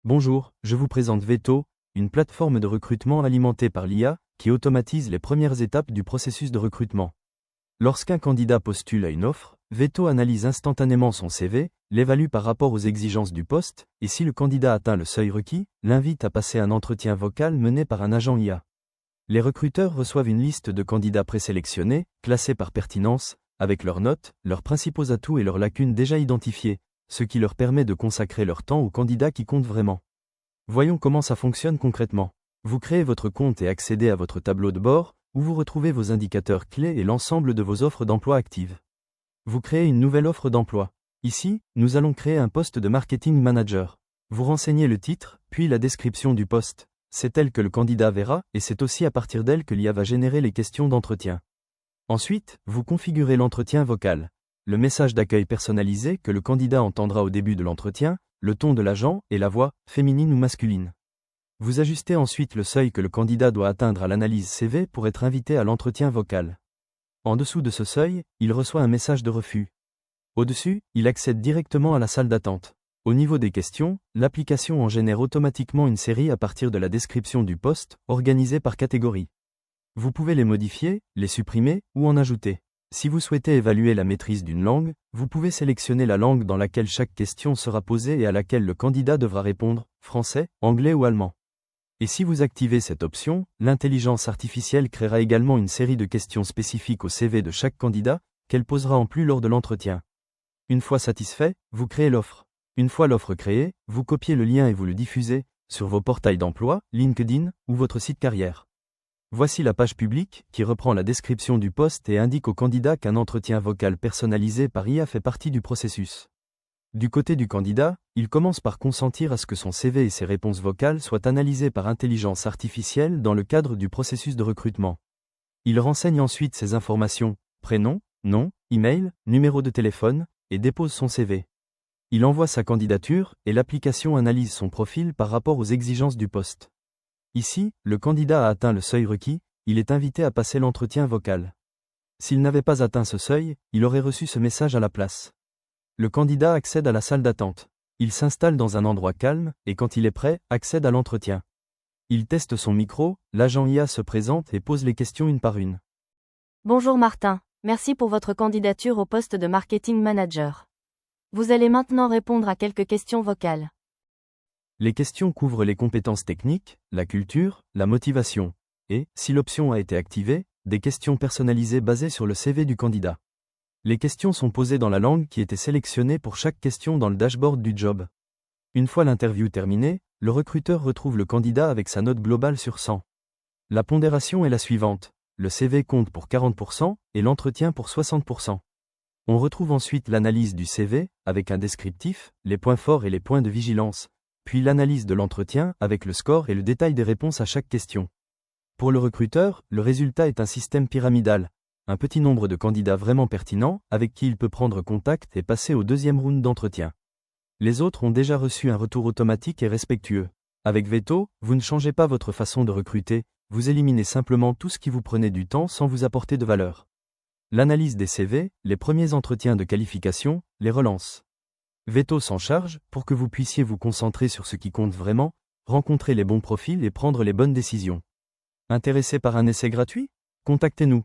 Bonjour, je vous présente Veto, une plateforme de recrutement alimentée par l'IA qui automatise les premières étapes du processus de recrutement. Lorsqu'un candidat postule à une offre, Veto analyse instantanément son CV, l'évalue par rapport aux exigences du poste, et si le candidat atteint le seuil requis, l'invite à passer un entretien vocal mené par un agent IA. Les recruteurs reçoivent une liste de candidats présélectionnés, classés par pertinence, avec leurs notes, leurs principaux atouts et leurs lacunes déjà identifiées, ce qui leur permet de consacrer leur temps aux candidats qui comptent vraiment. Voyons comment ça fonctionne concrètement. Vous créez votre compte et accédez à votre tableau de bord, où vous retrouvez vos indicateurs clés et l'ensemble de vos offres d'emploi actives. Vous créez une nouvelle offre d'emploi. Ici, nous allons créer un poste de marketing manager. Vous renseignez le titre, puis la description du poste. C'est elle que le candidat verra, et c'est aussi à partir d'elle que l'IA va générer les questions d'entretien. Ensuite, vous configurez l'entretien vocal. Le message d'accueil personnalisé que le candidat entendra au début de l'entretien, le ton de l'agent et la voix, féminine ou masculine. Vous ajustez ensuite le seuil que le candidat doit atteindre à l'analyse CV pour être invité à l'entretien vocal. En dessous de ce seuil, il reçoit un message de refus. Au-dessus, il accède directement à la salle d'attente. Au niveau des questions, l'application en génère automatiquement une série à partir de la description du poste, organisée par catégorie. Vous pouvez les modifier, les supprimer ou en ajouter. Si vous souhaitez évaluer la maîtrise d'une langue, vous pouvez sélectionner la langue dans laquelle chaque question sera posée et à laquelle le candidat devra répondre, français, anglais ou allemand. Et si vous activez cette option, l'intelligence artificielle créera également une série de questions spécifiques au CV de chaque candidat, qu'elle posera en plus lors de l'entretien. Une fois satisfait, vous créez l'offre. Une fois l'offre créée, vous copiez le lien et vous le diffusez, sur vos portails d'emploi, LinkedIn, ou votre site carrière. Voici la page publique, qui reprend la description du poste et indique au candidat qu'un entretien vocal personnalisé par IA fait partie du processus. Du côté du candidat, il commence par consentir à ce que son CV et ses réponses vocales soient analysées par intelligence artificielle dans le cadre du processus de recrutement. Il renseigne ensuite ses informations, prénom, nom, email, numéro de téléphone, et dépose son CV. Il envoie sa candidature, et l'application analyse son profil par rapport aux exigences du poste. Ici, le candidat a atteint le seuil requis, il est invité à passer l'entretien vocal. S'il n'avait pas atteint ce seuil, il aurait reçu ce message à la place. Le candidat accède à la salle d'attente. Il s'installe dans un endroit calme, et quand il est prêt, accède à l'entretien. Il teste son micro, l'agent IA se présente et pose les questions une par une. Bonjour Martin, merci pour votre candidature au poste de marketing manager. Vous allez maintenant répondre à quelques questions vocales. Les questions couvrent les compétences techniques, la culture, la motivation, et, si l'option a été activée, des questions personnalisées basées sur le CV du candidat. Les questions sont posées dans la langue qui était sélectionnée pour chaque question dans le dashboard du job. Une fois l'interview terminée, le recruteur retrouve le candidat avec sa note globale sur 100. La pondération est la suivante. Le CV compte pour 40% et l'entretien pour 60%. On retrouve ensuite l'analyse du CV, avec un descriptif, les points forts et les points de vigilance, puis l'analyse de l'entretien avec le score et le détail des réponses à chaque question. Pour le recruteur, le résultat est un système pyramidal, un petit nombre de candidats vraiment pertinents avec qui il peut prendre contact et passer au deuxième round d'entretien. Les autres ont déjà reçu un retour automatique et respectueux. Avec Veto, vous ne changez pas votre façon de recruter, vous éliminez simplement tout ce qui vous prenait du temps sans vous apporter de valeur. L'analyse des CV, les premiers entretiens de qualification, les relances. Veto s'en charge pour que vous puissiez vous concentrer sur ce qui compte vraiment, rencontrer les bons profils et prendre les bonnes décisions. Intéressé par un essai gratuit ? Contactez-nous.